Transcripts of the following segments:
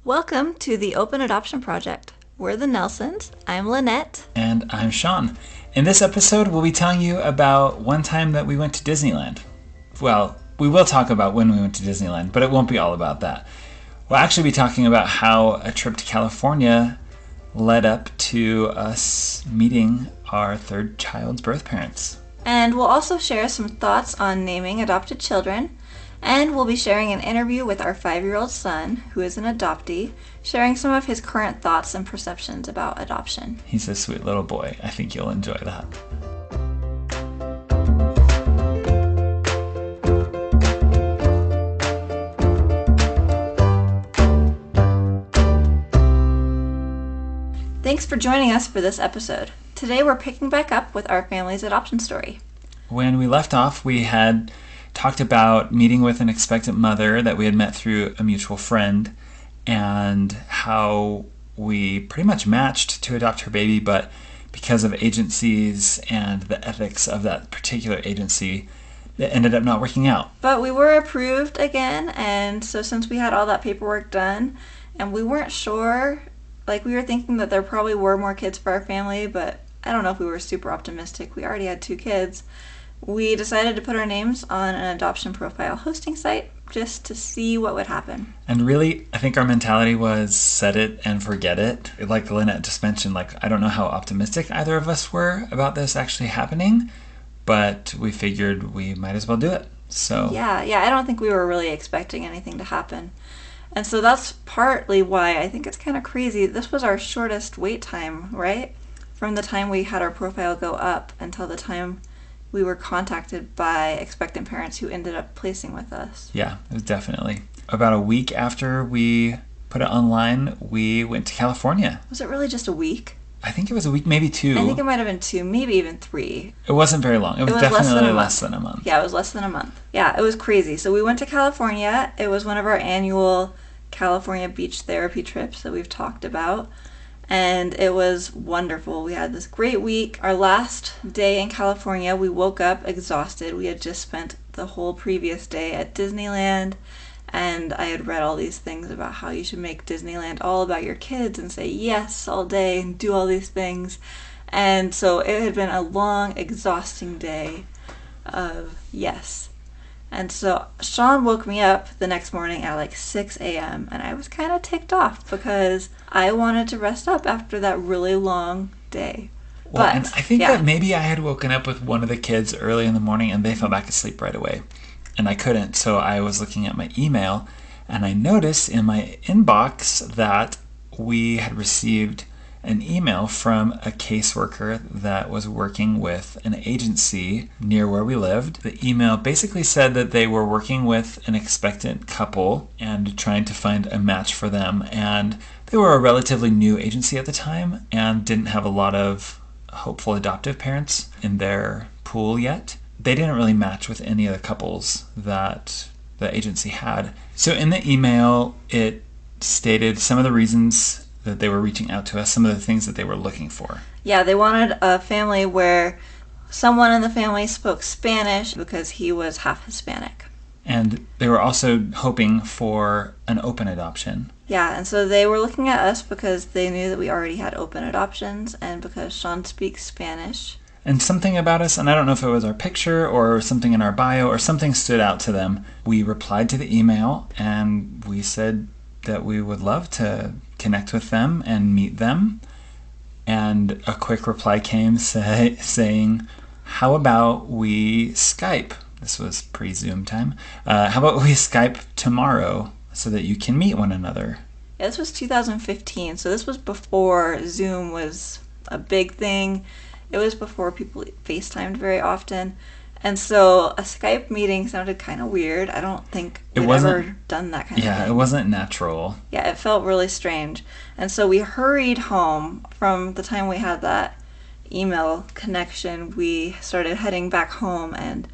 Welcome to the Open Adoption Project. We're the Nelsons. I'm Lynette. And I'm Sean. In this episode, we'll be telling you about one time that we went to Disneyland. Well, we will talk about when we went to Disneyland, but it won't be all about that. We'll actually be talking about how a trip to California led up to us meeting our third child's birth parents. And we'll also share some thoughts on naming adopted children. And we'll be sharing an interview with our 5-year-old son, who is an adoptee, sharing some of his current thoughts and perceptions about adoption. He's a sweet little boy. I think you'll enjoy that. Thanks for joining us for this episode. Today we're picking back up with our family's adoption story. When we left off, we had talked about meeting with an expectant mother that we had met through a mutual friend and how we pretty much matched to adopt her baby, but because of agencies and the ethics of that particular agency, it ended up not working out. But we were approved again, and so since we had all that paperwork done and we weren't sure, we were thinking that there probably were more kids for our family, but I don't know if we were super optimistic. We already had 2 kids. We decided to put our names on an adoption profile hosting site just to see what would happen. And really, I think our mentality was set it and forget it. Like Lynette just mentioned, I don't know how optimistic either of us were about this actually happening, but we figured we might as well do it. So Yeah, I don't think we were really expecting anything to happen. And so that's partly why I think it's kind of crazy. This was our shortest wait time, right? From the time we had our profile go up until the time we were contacted by expectant parents who ended up placing with us. Yeah, it was definitely. About a week after we put it online, we went to California. Was it really just a week? I think it was a week, maybe 2. I think it might have been 2, maybe even 3. It wasn't very long. It was definitely less than a month. Yeah, it was less than a month. Yeah, it was crazy. So we went to California. It was one of our annual California beach therapy trips that we've talked about. And it was wonderful. We had this great week. Our last day in California, we woke up exhausted. We had just spent the whole previous day at Disneyland, and I had read all these things about how you should make Disneyland all about your kids and say yes all day and do all these things. And so it had been a long, exhausting day of yes. And so Sean woke me up the next morning at 6 a.m. and I was kind of ticked off because I wanted to rest up after that really long day. Well, and I think that maybe I had woken up with one of the kids early in the morning and they fell back asleep right away. And I couldn't, so I was looking at my email and I noticed in my inbox that we had received an email from a caseworker that was working with an agency near where we lived. The email basically said that they were working with an expectant couple and trying to find a match for them. And they were a relatively new agency at the time and didn't have a lot of hopeful adoptive parents in their pool yet. They didn't really match with any of the couples that the agency had. So in the email, it stated some of the reasons that they were reaching out to us, some of the things that they were looking for. Yeah, they wanted a family where someone in the family spoke Spanish because he was half Hispanic. And they were also hoping for an open adoption. Yeah, and so they were looking at us because they knew that we already had open adoptions and because Sean speaks Spanish. And something about us, and I don't know if it was our picture or something in our bio or something stood out to them. We replied to the email and we said that we would love to connect with them and meet them. And a quick reply came saying, how about we Skype? This was pre-Zoom time. How about we Skype tomorrow so that you can meet one another? Yeah, this was 2015, so this was before Zoom was a big thing. It was before people FaceTimed very often. And so a Skype meeting sounded kind of weird. I don't think we'd ever done that kind of thing. Yeah, it wasn't natural. Yeah, it felt really strange. And so we hurried home from the time we had that email connection. We started heading back home, and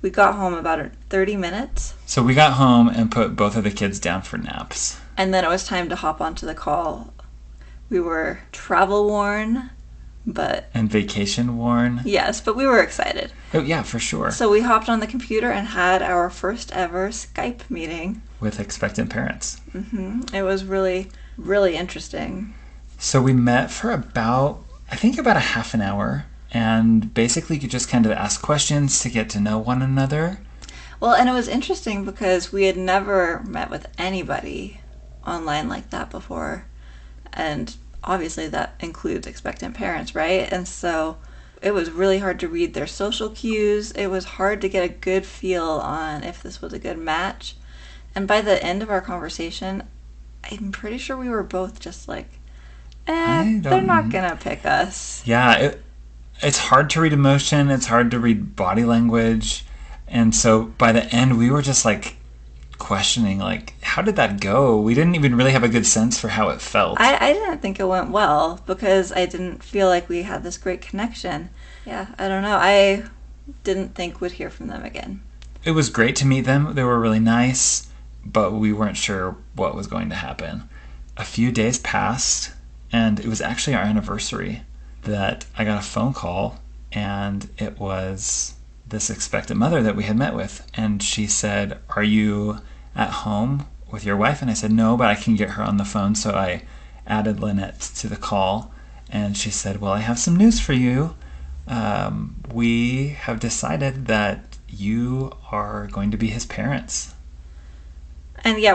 we got home about 30 minutes. So we got home and put both of the kids down for naps. And then it was time to hop onto the call. We were travel worn. but and vacation worn. yes, but we were excited. Oh yeah, for sure. So we hopped on the computer and had our first ever Skype meeting with expectant parents. It was really, really interesting. So we met for about a half an hour, and basically you just kind of ask questions to get to know one another. Well, and it was interesting because we had never met with anybody online like that before. And obviously that includes expectant parents, right? And so it was really hard to read their social cues. It was hard to get a good feel on if this was a good match. And by the end of our conversation, I'm pretty sure we were both just like, they're not going to pick us. Yeah, it's hard to read emotion. It's hard to read body language. And so by the end, we were just like questioning, like, how did that go? We didn't even really have a good sense for how it felt. I didn't think it went well because I didn't feel like we had this great connection. Yeah, I don't know. I didn't think we'd hear from them again. It was great to meet them. They were really nice, but we weren't sure what was going to happen. A few days passed, and it was actually our anniversary that I got a phone call, and it was this expectant mother that we had met with. And she said, "Are you at home with your wife?" And I said, "No, but I can get her on the phone." So I added Lynette to the call, and she said, "Well, I have some news for you. We have decided that you are going to be his parents." And yeah,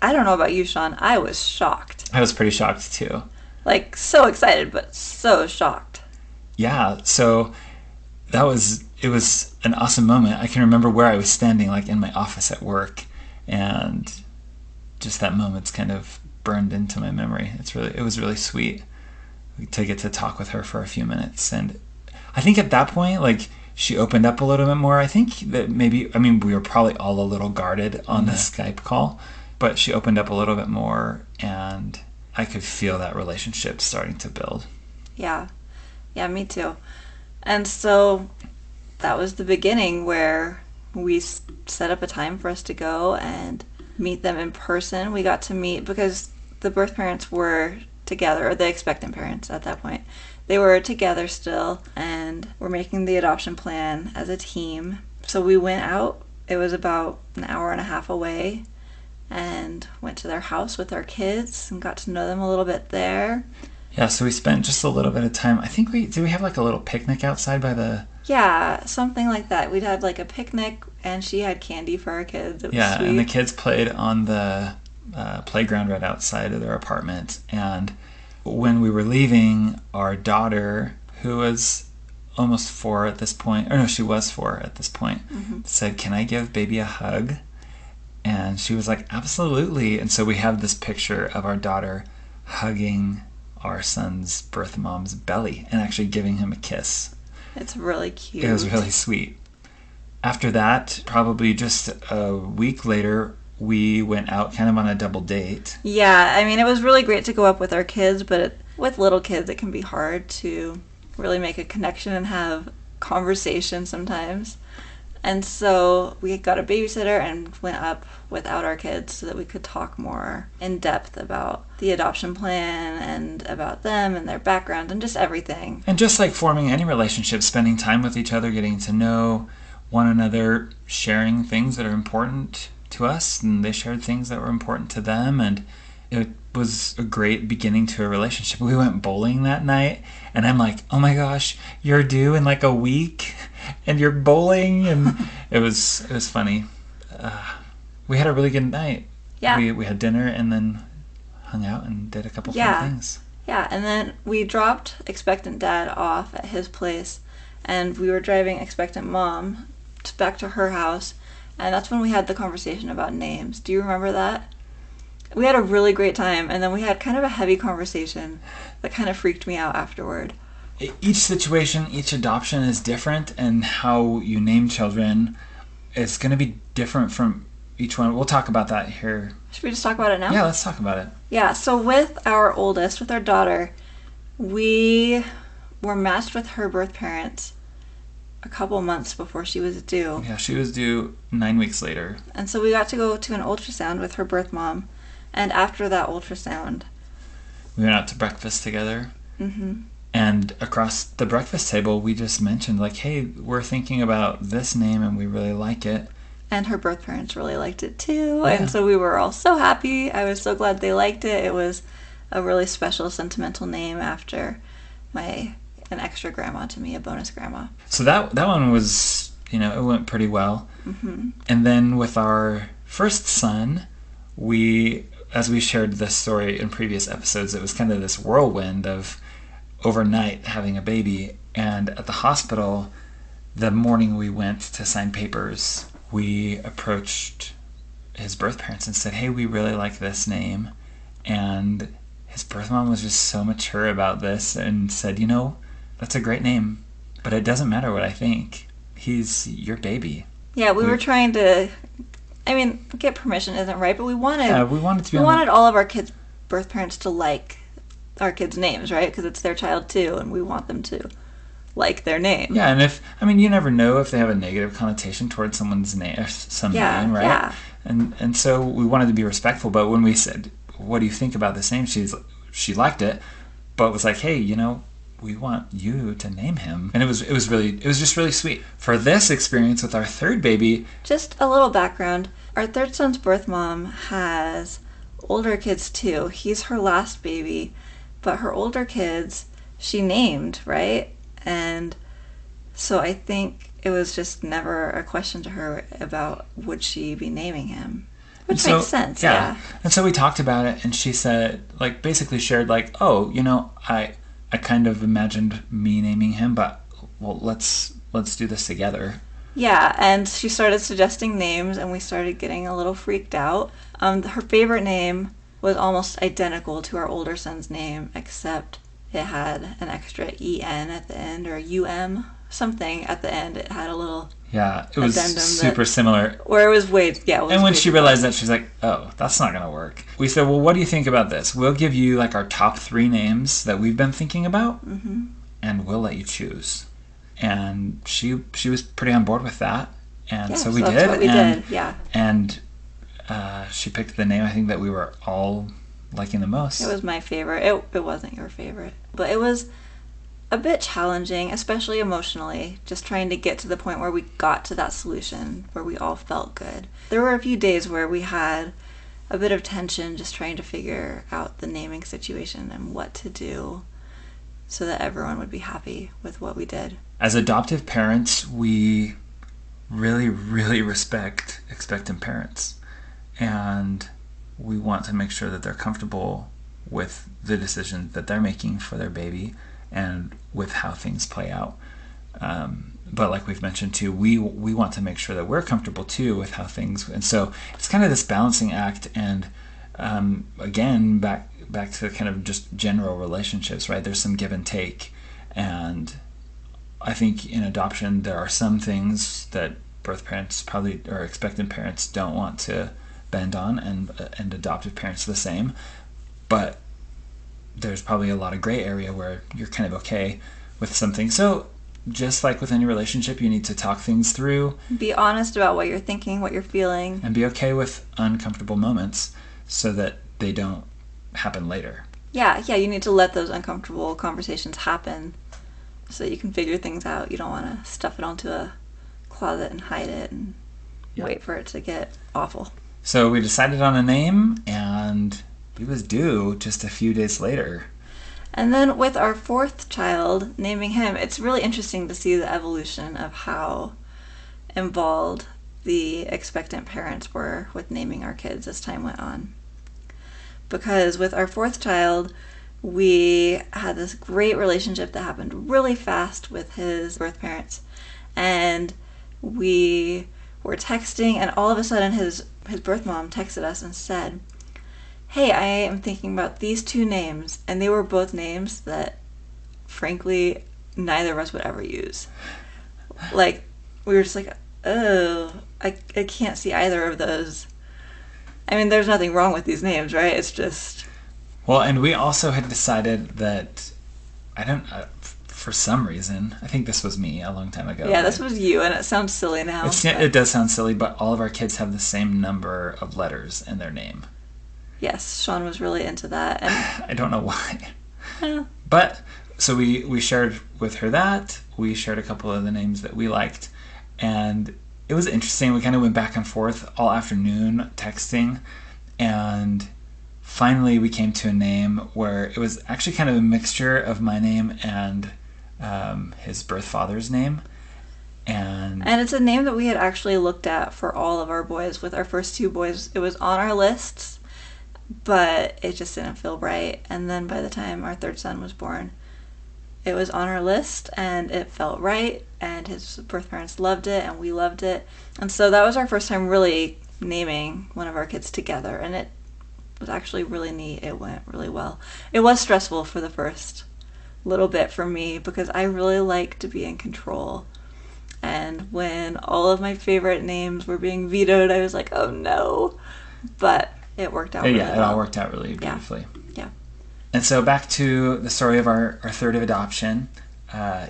I don't know about you, Sean, I was shocked. I was pretty shocked too. Like, so excited, but so shocked. Yeah, so it was an awesome moment. I can remember where I was standing, like in my office at work, and just that moment's kind of burned into my memory. It was really sweet to get to talk with her for a few minutes. And I think at that point, like, she opened up a little bit more. I think that we were probably all a little guarded on the Skype call, but she opened up a little bit more, and I could feel that relationship starting to build. Yeah, me too. And so that was the beginning where we set up a time for us to go and meet them in person. We got to meet because the birth parents were together, or the expectant parents at that point. They were together still and were making the adoption plan as a team. So we went out. It was about an hour and a half away, and went to their house with our kids and got to know them a little bit there. Yeah, so we spent just a little bit of time. I think we have like a little picnic outside by the... Yeah, something like that. We'd had like a picnic, and she had candy for our kids. It was sweet. And the kids played on the playground right outside of their apartment. And when we were leaving, our daughter, who was almost 4 at this point, or no, she was 4 at this point, said, "Can I give baby a hug?" And she was like, "Absolutely." And so we have this picture of our daughter hugging our son's birth mom's belly and actually giving him a kiss. It's really cute. It was really sweet. After that, probably just a week later, we went out kind of on a double date. Yeah, I mean, it was really great to go up with our kids, but with little kids, it can be hard to really make a connection and have conversation sometimes. And so we got a babysitter and went up without our kids so that we could talk more in depth about the adoption plan and about them and their background and just everything. And just like forming any relationship, spending time with each other, getting to know one another, sharing things that are important to us, and they shared things that were important to them, and it was a great beginning to a relationship. We went bowling that night, and I'm like, "Oh my gosh, you're due in like a week, and you're bowling," and it was funny. We had a really good night. Yeah. We had dinner and then hung out and did a couple fun things. Yeah, and then we dropped expectant dad off at his place, and we were driving expectant mom back to her house, and that's when we had the conversation about names. Do you remember that? We had a really great time, and then we had kind of a heavy conversation that kind of freaked me out afterward. Each situation, each adoption is different, and how you name children is going to be different from each one. We'll talk about that here. Should we just talk about it now? Yeah, let's talk about it. Yeah, so with our oldest, with our daughter, we were matched with her birth parents a couple months before she was due. Yeah, she was due 9 weeks later. And so we got to go to an ultrasound with her birth mom. And after that ultrasound, we went out to breakfast together. And across the breakfast table, we just mentioned, like, hey, we're thinking about this name and we really like it. And her birth parents really liked it too. Yeah. And so we were all so happy. I was so glad they liked it. It was a really special, sentimental name after an extra grandma to me, a bonus grandma. So that one was, it went pretty well. Mm-hmm. And then with our first son, as we shared this story in previous episodes, it was kind of this whirlwind of overnight having a baby. And at the hospital, the morning we went to sign papers, we approached his birth parents and said, hey, we really like this name. And his birth mom was just so mature about this and said, that's a great name, but it doesn't matter what I think. He's your baby. Yeah, we were trying to, get permission isn't right, but we wanted all of our kids' birth parents to like our kids' names, right? Because it's their child too, and we want them to like their name. Yeah, and you never know if they have a negative connotation towards someone's name, name, right? Yeah. And so we wanted to be respectful, but when we said, what do you think about this name? She liked it, but was like, hey, we want you to name him. And it was just really sweet. For this experience with our third baby, just a little background. Our third son's birth mom has older kids too. He's her last baby, but her older kids she named, right? And so I think it was just never a question to her about would she be naming him. Which makes sense, yeah. And so we talked about it, and she said, basically shared, oh, I kind of imagined me naming him, but, well, let's do this together. Yeah, and she started suggesting names, and we started getting a little freaked out. Her favorite name was almost identical to our older son's name, except it had an extra EN at the end, or UM, something at the end. It had a little... Yeah, it was super similar. Where it was and when she realized that, she's like, oh, that's not going to work. We said, well, what do you think about this? We'll give you our top 3 names that we've been thinking about, and we'll let you choose. And she was pretty on board with that. And so we did. That's what we did, yeah. And she picked the name I think that we were all liking the most. It was my favorite. It wasn't your favorite. But it was a bit challenging, especially emotionally, just trying to get to the point where we got to that solution, where we all felt good. There were a few days where we had a bit of tension just trying to figure out the naming situation and what to do so that everyone would be happy with what we did. As adoptive parents, we really, really respect expectant parents. And we want to make sure that they're comfortable with the decision that they're making for their baby and with how things play out. But like we've mentioned too, we want to make sure that we're comfortable too with how things, and so it's kind of this balancing act. And again, back to kind of just general relationships, right? There's some give and take, and I think in adoption there are some things that birth parents probably, or expectant parents, don't want to bend on, and adoptive parents the same. But there's probably a lot of gray area where you're kind of okay with something. So just like with any relationship, you need to talk things through. Be honest about what you're thinking, what you're feeling. And be okay with uncomfortable moments so that they don't happen later. Yeah, you need to let those uncomfortable conversations happen so that you can figure things out. You don't want to stuff it onto a closet and hide it and wait for it to get awful. So we decided on a name, and he was due just a few days later. And then with our fourth child, naming him, it's really interesting to see the evolution of how involved the expectant parents were with naming our kids as time went on. Because with our fourth child, we had this great relationship that happened really fast with his birth parents. And we were texting, and all of a sudden his birth mom texted us and said, hey, I am thinking about these 2 names. And they were both names that, frankly, neither of us would ever use. We were just like, oh, I can't see either of those. There's nothing wrong with these names, right? It's just... Well, and we also had decided that, for some reason, I think this was me a long time ago. Yeah, this was you, and it sounds silly now. It does sound silly, but all of our kids have the same number of letters in their name. Yes, Sean was really into that. And I don't know why. Yeah. But so we shared with her that. We shared a couple of the names that we liked. And it was interesting. We kind of went back and forth all afternoon texting. And finally we came to a name where it was actually kind of a mixture of my name and his birth father's name. And it's a name that we had actually looked at for all of our boys. With our first two boys, it was on our lists, but it just didn't feel right. And then by the time our third son was born, it was on our list and it felt right, and his birth parents loved it and we loved it. And so that was our first time really naming one of our kids together, and it was actually really neat. It went really well. It was stressful for the first little bit for me because I really like to be in control. And when all of my favorite names were being vetoed, I was like, oh no. But it worked out really well. It all worked out really beautifully. Yeah. And so back to the story of our third adoption.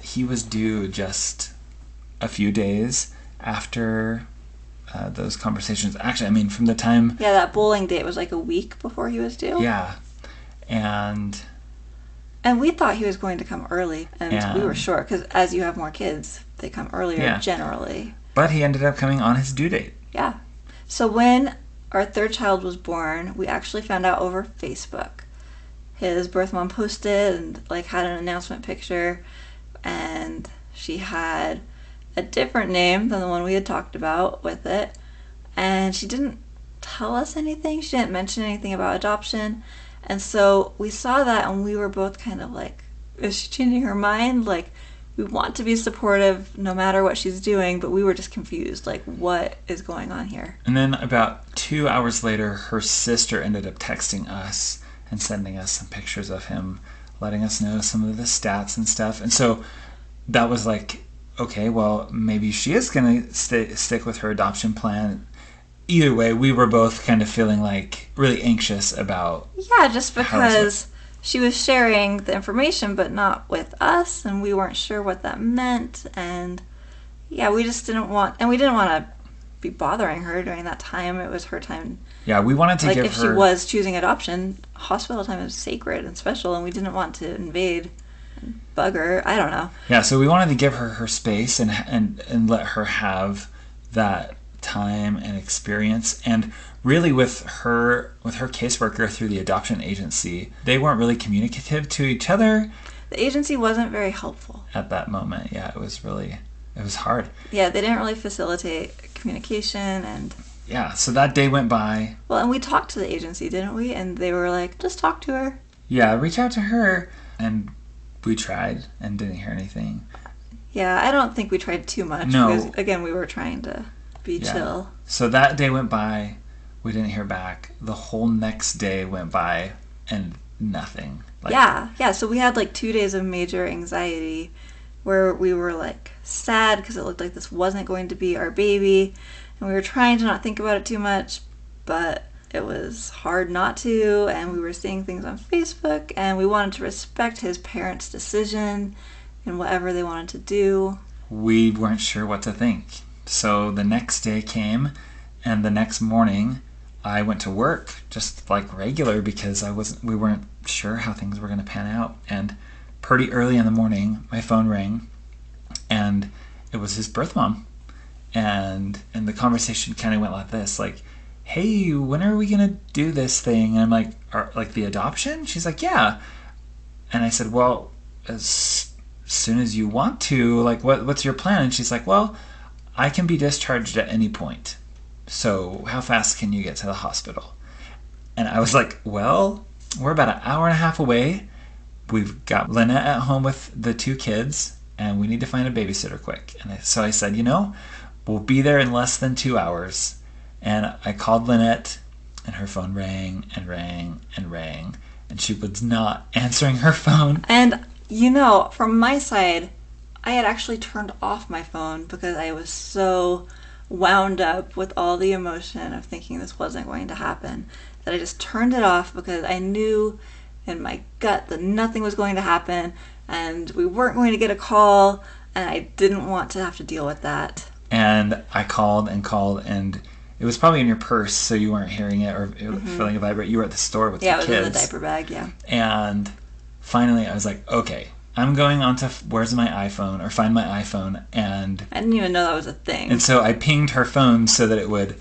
He was due just a few days after those conversations. Actually, I mean, from the time... Yeah, that bowling date was like a week before he was due. Yeah. And we thought he was going to come early, and we were sure, because as you have more kids, they come earlier generally. But he ended up coming on his due date. Yeah. So when our third child was born, we actually found out over Facebook. His birth mom posted and had an announcement picture, and she had a different name than the one we had talked about with it, and she didn't tell us anything. She didn't mention anything about adoption. And so we saw that and we were both kind of like, is she changing her mind? We want to be supportive no matter what she's doing, but we were just confused. What is going on here? And then about 2 hours later, her sister ended up texting us and sending us some pictures of him, letting us know some of the stats and stuff. And so that was okay, well, maybe she is going to stick with her adoption plan. Either way, we were both kind of feeling really anxious about... Yeah, just because she was sharing the information, but not with us, and we weren't sure what that meant. And yeah, we just didn't want... And we didn't want to be bothering her during that time. It was her time. Yeah, we wanted to give her... If she was choosing adoption, hospital time is sacred and special, and we didn't want to invade and bug her. I don't know. Yeah, so we wanted to give her space and let her have that time and experience. And really with her caseworker through the adoption agency, they weren't really communicative to each other. The agency wasn't very helpful at that moment. Yeah, it was hard. Yeah, they didn't really facilitate communication. And yeah, so that day went by. Well, and we talked to the agency, didn't we? And they were like, just talk to her. Yeah, reach out to her. And we tried and didn't hear anything. Yeah, I don't think we tried too much. No. Because, again, we were trying to be chill. So that day went by. We didn't hear back. The whole next day went by and nothing. Yeah. So we had 2 days of major anxiety where we were sad because it looked like this wasn't going to be our baby. And we were trying to not think about it too much, but it was hard not to. And we were seeing things on Facebook, and we wanted to respect his parents' decision and whatever they wanted to do. We weren't sure what to think. So the next day came, and the next morning I went to work just regular because we weren't sure how things were going to pan out. And pretty early in the morning, my phone rang, and it was his birth mom. And the conversation kind of went like this, hey, when are we going to do this thing? And I'm like, the adoption? She's like, yeah. And I said, well, as soon as you want to, what's your plan? And she's like, well, I can be discharged at any point. So how fast can you get to the hospital? And I was like, well, we're about an hour and a half away. We've got Lynette at home with the 2 kids, and we need to find a babysitter quick. And so I said, we'll be there in less than 2 hours. And I called Lynette, and her phone rang and rang and rang, and she was not answering her phone. And, from my side, I had actually turned off my phone because I was so wound up with all the emotion of thinking this wasn't going to happen that I just turned it off because I knew in my gut that nothing was going to happen and we weren't going to get a call, and I didn't want to have to deal with that. And I called, and it was probably in your purse, so you weren't hearing it or feeling a vibrate. You were at the store with the kids. Yeah, it was in the diaper bag, yeah. And finally I was like, okay, I'm going on to where's my iPhone or find my iPhone, and I didn't even know that was a thing. And so I pinged her phone so that it would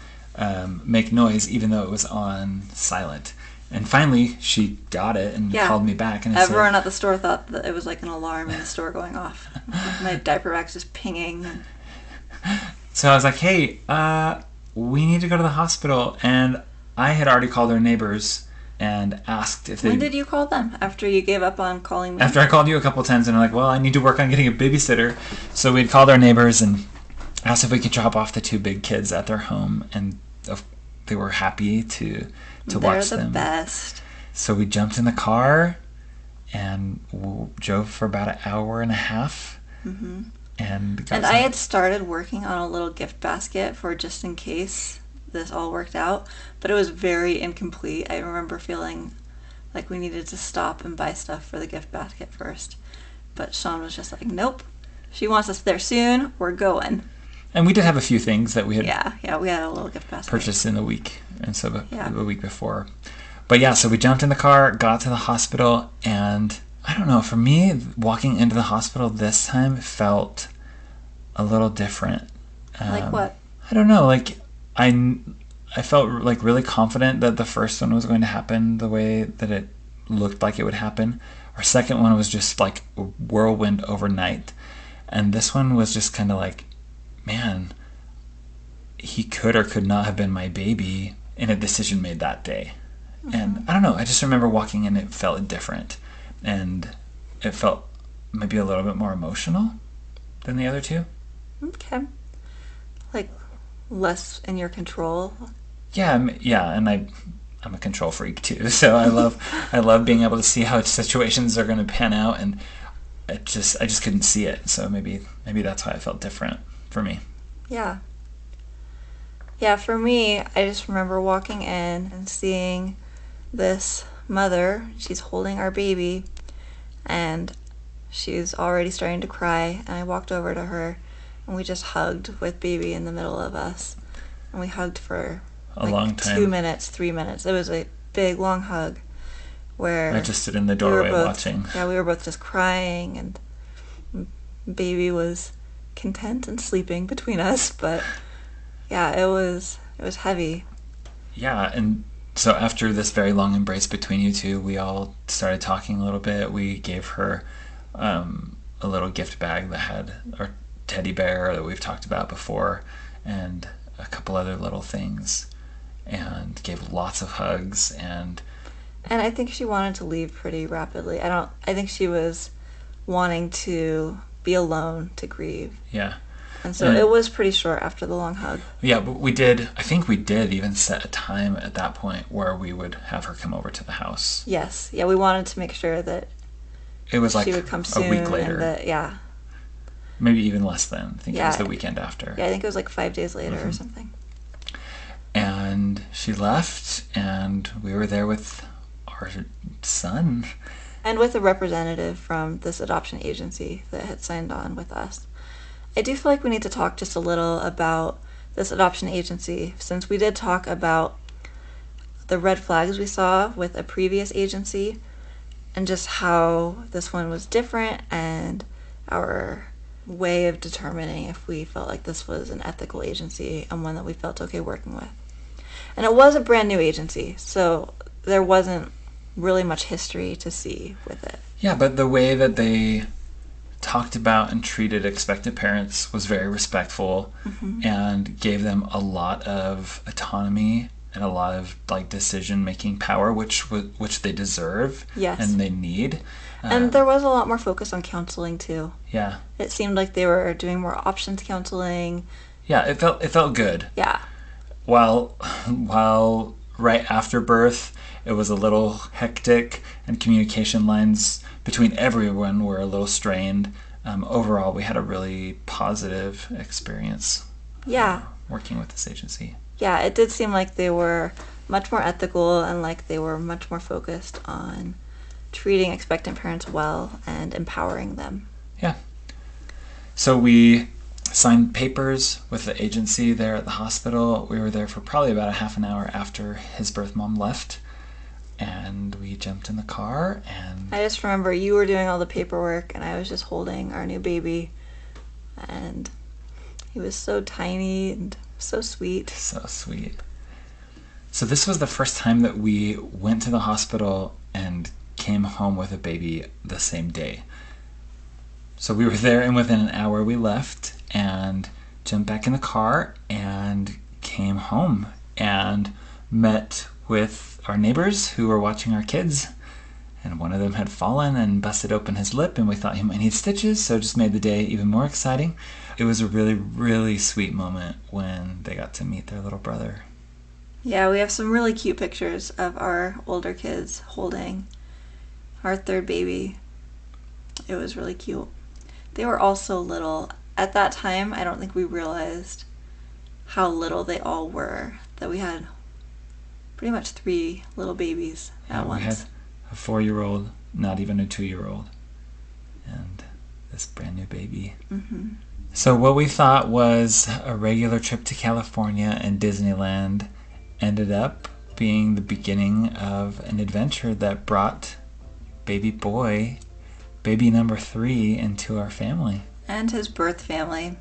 make noise even though it was on silent. And finally, she got it and called me back. And everyone at the store thought that it was like an alarm in the store going off. My diaper rack's just pinging. So I was like, hey, we need to go to the hospital. And I had already called our neighbors and asked if they... When did you call them? After you gave up on calling me? After I called you a couple times, and I'm like, well, I need to work on getting a babysitter. So we'd called our neighbors and asked if we could drop off the two big kids at their home. And they were happy to watch them. They're the best. So we jumped in the car and drove for about an hour and a half. Mm-hmm. And I had started working on a little gift basket for just in case this all worked out, but it was very incomplete. I remember feeling like we needed to stop and buy stuff for the gift basket first. But Sean was just like, nope, she wants us there soon, we're going. And we did have a few things that we had we had a little gift basket purchased in the week, and so the week before. But yeah, so we jumped in the car, got to the hospital, and I don't know, for me, walking into the hospital this time felt a little different. Like what? I don't know, like I felt like really confident that the first one was going to happen the way that it looked like it would happen. Our second one was just like a whirlwind overnight. And this one was just kind of like, man, he could or could not have been my baby in a decision made that day. Mm-hmm. And I don't know, I just remember walking in, it felt different. And it felt maybe a little bit more emotional than the other two. Okay. Like less in your control. Yeah, and I'm a control freak too, so I love being able to see how situations are going to pan out, and I just couldn't see it. So maybe that's why it felt different for me. Yeah. Yeah, for me, I just remember walking in and seeing this mother. She's holding our baby, and she's already starting to cry. And I walked over to her, and we just hugged with baby in the middle of us. And we hugged for a long time. 2 minutes, 3 minutes. It was a big, long hug where I just stood in the doorway watching. Yeah, we were both just crying, and baby was content and sleeping between us. But yeah, it was heavy. Yeah, and so after this very long embrace between you two, we all started talking a little bit. We gave her a little gift bag that had our teddy bear that we've talked about before, and a couple other little things, and gave lots of hugs, and I think she wanted to leave pretty rapidly. I think she was wanting to be alone to grieve. Yeah. And so it was pretty short after the long hug. Yeah, but I think we did even set a time at that point where we would have her come over to the house. Yes. Yeah, we wanted to make sure that it was like she would come soon, a week later. Yeah. Maybe even less than. I think it was the weekend after. Yeah, I think it was like 5 days later or something. And she left, and we were there with our son. And with a representative from this adoption agency that had signed on with us. I do feel like we need to talk just a little about this adoption agency, since we did talk about the red flags we saw with a previous agency and just how this one was different, and our way of determining if we felt like this was an ethical agency and one that we felt okay working with. And it was a brand new agency, so there wasn't really much history to see with it. Yeah, but the way that they talked about and treated expectant parents was very respectful, and gave them a lot of autonomy and a lot of like decision-making power, which they deserve. Yes. And they need. And there was a lot more focus on counseling too. Yeah. It seemed like they were doing more options counseling. Yeah, it felt good. Yeah. While right after birth, it was a little hectic, and communication lines between everyone were a little strained. Overall, we had a really positive experience. Yeah. Working with this agency. Yeah, it did seem like they were much more ethical, and like they were much more focused on treating expectant parents well and empowering them. Yeah. So we signed papers with the agency there at the hospital. We were there for probably about a half an hour after his birth mom left, and we jumped in the car and I just remember you were doing all the paperwork and I was just holding our new baby. And he was so tiny and so sweet. So sweet. So this was the first time that we went to the hospital and came home with a baby the same day. So we were there, and within an hour we left and jumped back in the car and came home and met with our neighbors who were watching our kids. And one of them had fallen and busted open his lip, and we thought he might need stitches, so it just made the day even more exciting. It was a really, really sweet moment when they got to meet their little brother. Yeah, we have some really cute pictures of our older kids holding our third baby. It was really cute. They were all so little. At that time, I don't think we realized how little they all were, that we had pretty much 3 little babies at once. We had a 4-year-old, not even a 2-year-old, and this brand new baby. Mm-hmm. So what we thought was a regular trip to California and Disneyland ended up being the beginning of an adventure that brought baby boy, baby number 3, into our family. And his birth family.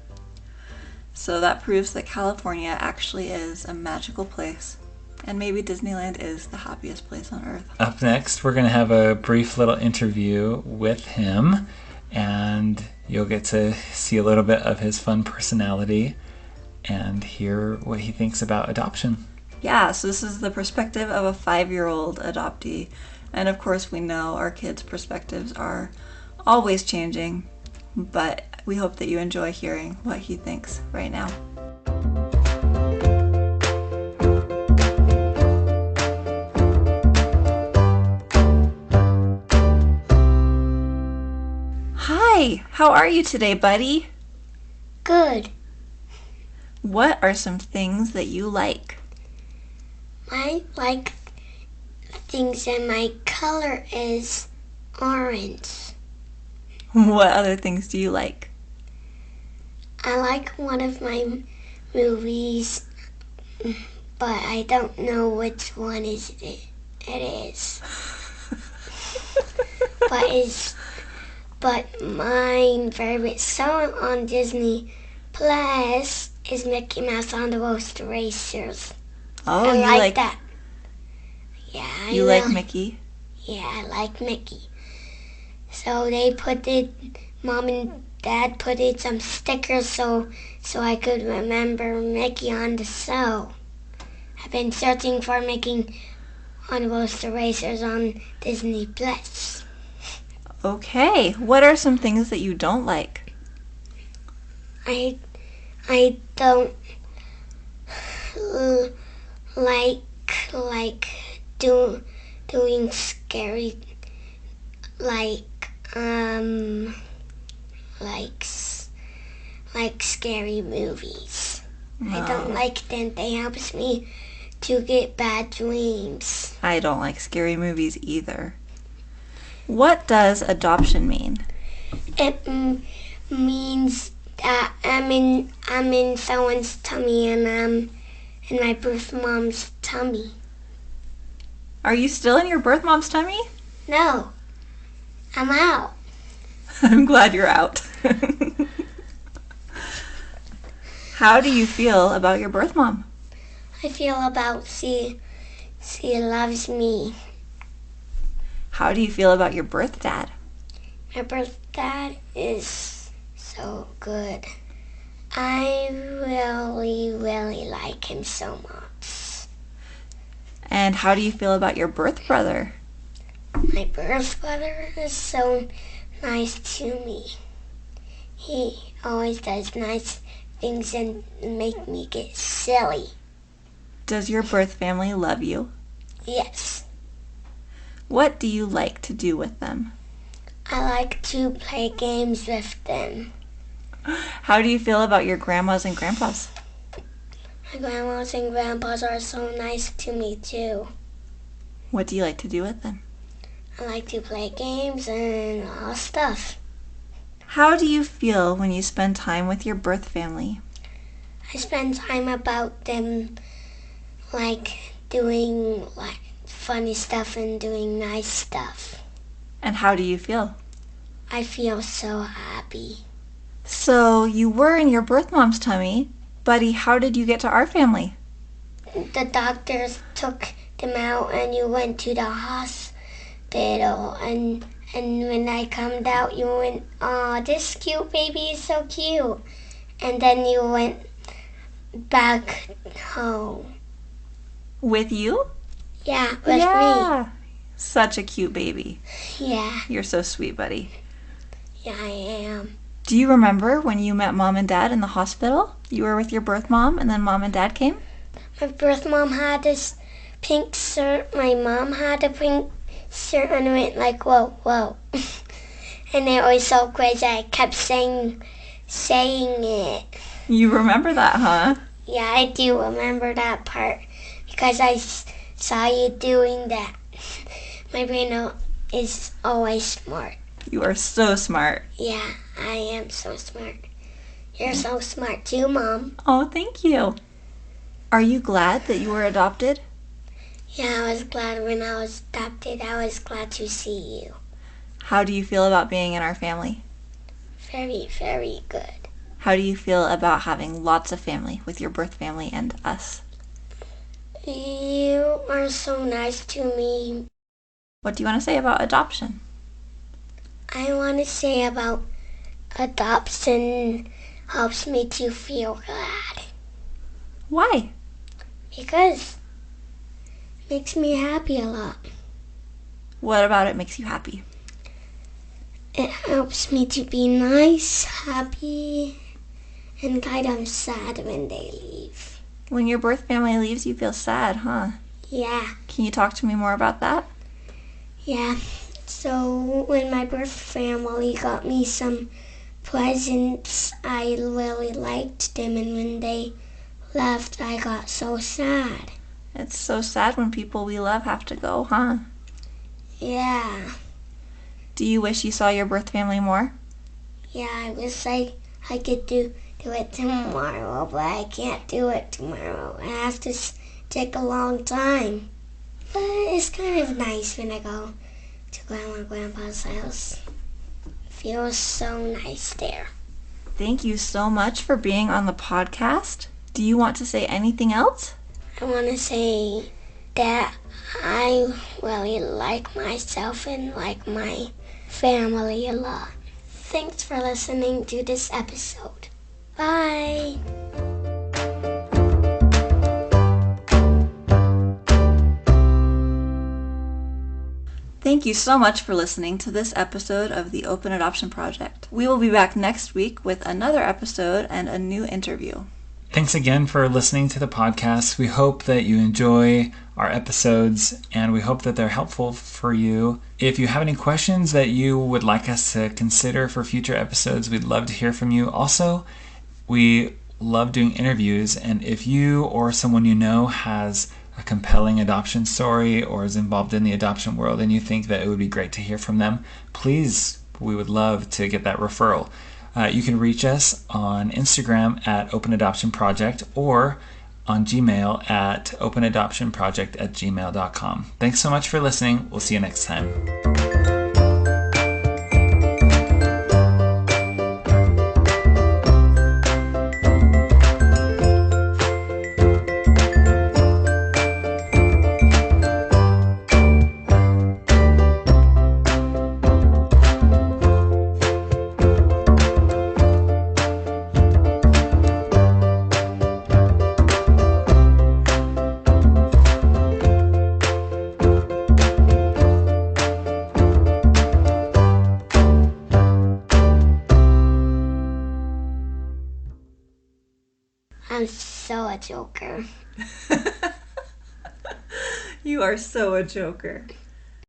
So that proves that California actually is a magical place. And maybe Disneyland is the happiest place on earth. Up next, we're going to have a brief little interview with him, and you'll get to see a little bit of his fun personality and hear what he thinks about adoption. Yeah, so this is the perspective of a 5-year-old adoptee. And of course, we know our kids' perspectives are always changing, but we hope that you enjoy hearing what he thinks right now. Hi, how are you today, buddy? Good. What are some things that you like? I like things and my color is orange. What other things do you like? I like one of my movies, but I don't know which one it is. But my favorite song on Disney Plus is Mickey Mouse on the Road Racers. Oh, I you like that. Yeah, you like Mickey? Yeah, I like Mickey. So they put it, Mom and Dad put it some stickers so I could remember Mickey on the show. I've been searching for Mickey on the Road Racers on Disney Plus. Okay, what are some things that you don't like? I don't like doing scary like scary movies. No. I don't like them. They helps me to get bad dreams. I don't like scary movies either. What does adoption mean? It means that I'm in someone's tummy and I'm in my birth mom's tummy. Are you still in your birth mom's tummy? No, I'm out. I'm glad you're out. How do you feel about your birth mom? I feel about she loves me. How do you feel about your birth dad? My birth dad is so good. I really, really like him so much. And how do you feel about your birth brother? My birth brother is so nice to me. He always does nice things and make me get silly. Does your birth family love you? Yes. What do you like to do with them? I like to play games with them. How do you feel about your grandmas and grandpas? My grandmas and grandpas are so nice to me too. What do you like to do with them? I like to play games and all stuff. How do you feel when you spend time with your birth family? I spend time about them like doing like funny stuff and doing nice stuff. And how do you feel? I feel so happy. So you were in your birth mom's tummy. Buddy, how did you get to our family? The doctors took them out and you went to the hospital. And when I come out, you went, "Oh, this cute baby is so cute." And then you went back home. With you? Yeah, with Such a cute baby. me. Yeah. You're so sweet, buddy. Yeah, I am. Do you remember when you met Mom and Dad in the hospital? You were with your birth mom and then Mom and Dad came? My birth mom had this pink shirt. My mom had a pink shirt and I went like, whoa, whoa. And it was so crazy. I kept saying it. You remember that, huh? Yeah, I do remember that part because I saw you doing that. My brain is always smart. You are so smart. Yeah, I am so smart. You're so smart too, Mom. Oh, thank you. Are you glad that you were adopted? Yeah, I was glad when I was adopted. I was glad to see you. How do you feel about being in our family? Very, very good. How do you feel about having lots of family with your birth family and us? You are so nice to me. What do you want to say about adoption? I want to say about adoption helps me to feel glad. Why? Because it makes me happy a lot. What about it makes you happy? It helps me to be nice, happy, and kind of sad when they leave. When your birth family leaves, you feel sad, huh? Yeah. Can you talk to me more about that? Yeah. So when my birth family got me some presents, I really liked them, and when they left, I got so sad. It's so sad when people we love have to go, huh? Yeah. Do you wish you saw your birth family more? Yeah, I wish I could do it tomorrow, but I can't do it tomorrow. I have to take a long time. But it's kind of nice when I go to Grandma and Grandpa's house. It feels so nice there. Thank you so much for being on the podcast. Do you want to say anything else? I want to say that I really like myself and like my family a lot. Thanks for listening to this episode. Bye. Thank you so much for listening to this episode of the Open Adoption Project. We will be back next week with another episode and a new interview. Thanks again for listening to the podcast. We hope that you enjoy our episodes and we hope that they're helpful for you. If you have any questions that you would like us to consider for future episodes, we'd love to hear from you. Also, we love doing interviews, and if you or someone you know has a compelling adoption story or is involved in the adoption world and you think that it would be great to hear from them, please, we would love to get that referral. You can reach us on Instagram at Open Adoption Project or on Gmail at openadoptionproject@gmail.com. Thanks so much for listening. We'll see you next time. I'm so a joker. You are so a joker.